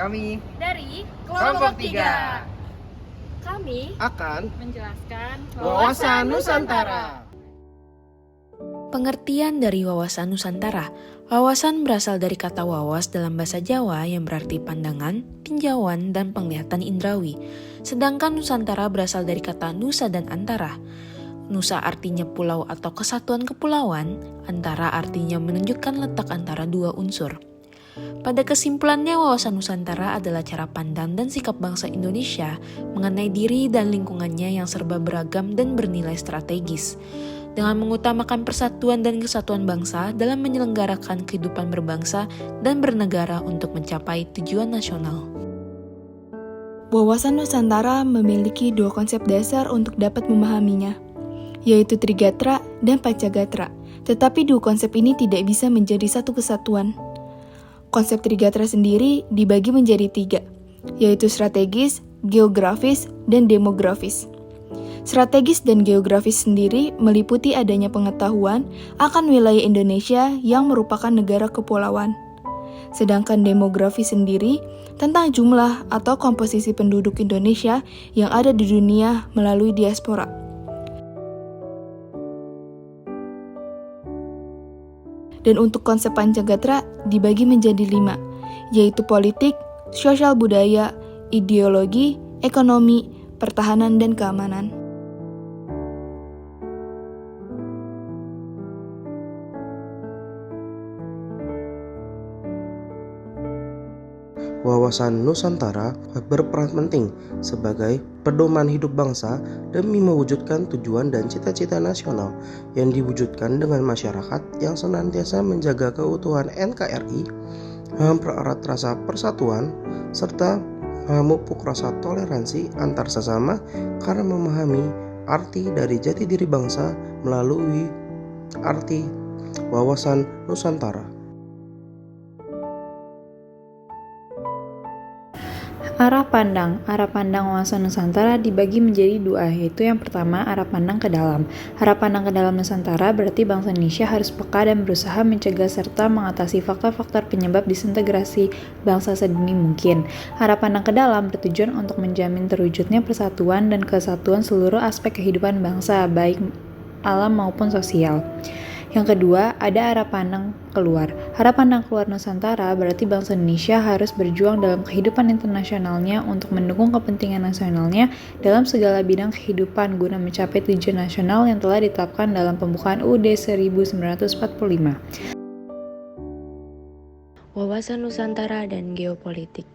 Kami dari Kelompok 3 kami akan menjelaskan Wawasan Nusantara. Pengertian dari wawasan Nusantara. Wawasan berasal dari kata wawas dalam bahasa Jawa yang berarti pandangan, tinjauan, dan penglihatan indrawi. Sedangkan Nusantara berasal dari kata nusa dan antara. Nusa artinya pulau atau kesatuan kepulauan, antara artinya menunjukkan letak antara dua unsur. Pada kesimpulannya, wawasan Nusantara adalah cara pandang dan sikap bangsa Indonesia mengenai diri dan lingkungannya yang serba beragam dan bernilai strategis, dengan mengutamakan persatuan dan kesatuan bangsa dalam menyelenggarakan kehidupan berbangsa dan bernegara untuk mencapai tujuan nasional. Wawasan Nusantara memiliki dua konsep dasar untuk dapat memahaminya, yaitu Trigatra dan Pancagatra. Tetapi dua konsep ini tidak bisa menjadi satu kesatuan. Konsep Trigatra sendiri dibagi menjadi tiga, yaitu strategis, geografis, dan demografis. Strategis dan geografis sendiri meliputi adanya pengetahuan akan wilayah Indonesia yang merupakan negara kepulauan. Sedangkan demografis sendiri tentang jumlah atau komposisi penduduk Indonesia yang ada di dunia melalui diaspora. Dan untuk konsep Pancagatra dibagi menjadi 5, yaitu politik, sosial budaya, ideologi, ekonomi, pertahanan, dan keamanan. Wawasan Nusantara berperan penting sebagai pedoman hidup bangsa demi mewujudkan tujuan dan cita-cita nasional yang diwujudkan dengan masyarakat yang senantiasa menjaga keutuhan NKRI, mempererat rasa persatuan, serta memupuk rasa toleransi antar sesama karena memahami arti dari jati diri bangsa melalui arti wawasan Nusantara. Arah pandang wawasan Nusantara dibagi menjadi dua, yaitu yang pertama arah pandang ke dalam. Arah pandang ke dalam Nusantara berarti bangsa Indonesia harus peka dan berusaha mencegah serta mengatasi faktor-faktor penyebab disintegrasi bangsa sedini mungkin. Arah pandang ke dalam bertujuan untuk menjamin terwujudnya persatuan dan kesatuan seluruh aspek kehidupan bangsa, baik alam maupun sosial. Yang kedua, ada arah pandang keluar. Arah pandang keluar Nusantara berarti bangsa Indonesia harus berjuang dalam kehidupan internasionalnya untuk mendukung kepentingan nasionalnya dalam segala bidang kehidupan guna mencapai tujuan nasional yang telah ditetapkan dalam pembukaan UUD 1945. Wawasan Nusantara dan geopolitik.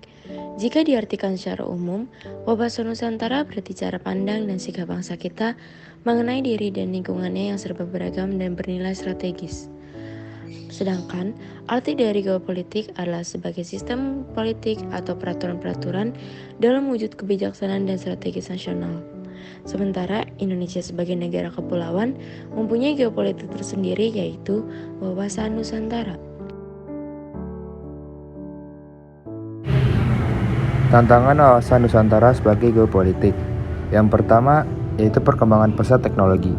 Jika diartikan secara umum, wawasan Nusantara berarti cara pandang dan sikap bangsa kita mengenai diri dan lingkungannya yang serba beragam dan bernilai strategis. Sedangkan, arti dari geopolitik adalah sebagai sistem politik atau peraturan-peraturan dalam wujud kebijaksanaan dan strategis nasional. Sementara Indonesia sebagai negara kepulauan mempunyai geopolitik tersendiri, yaitu wawasan Nusantara. Tantangan wawasan Nusantara sebagai geopolitik. Yang pertama yaitu perkembangan pesat teknologi.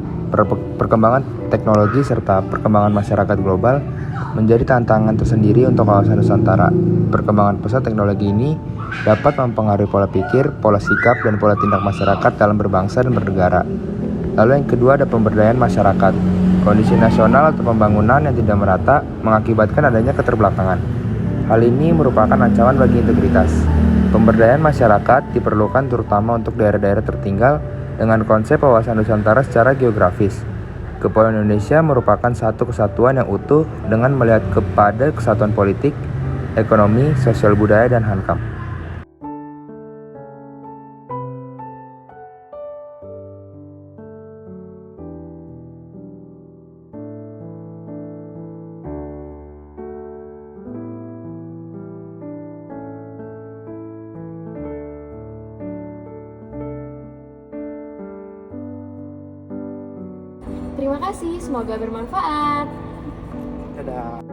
Perkembangan teknologi serta perkembangan masyarakat global menjadi tantangan tersendiri untuk wawasan Nusantara. Perkembangan pesat teknologi ini dapat mempengaruhi pola pikir, pola sikap, dan pola tindak masyarakat dalam berbangsa dan bernegara. Lalu yang kedua ada pemberdayaan masyarakat. Kondisi nasional atau pembangunan yang tidak merata mengakibatkan adanya keterbelakangan. Hal ini merupakan ancaman bagi integritas. Pemberdayaan masyarakat diperlukan terutama untuk daerah-daerah tertinggal dengan konsep wawasan Nusantara secara geografis. Kepulauan Indonesia merupakan satu kesatuan yang utuh dengan melihat kepada kesatuan politik, ekonomi, sosial budaya, dan hankam. Terima kasih, semoga bermanfaat. Dadah.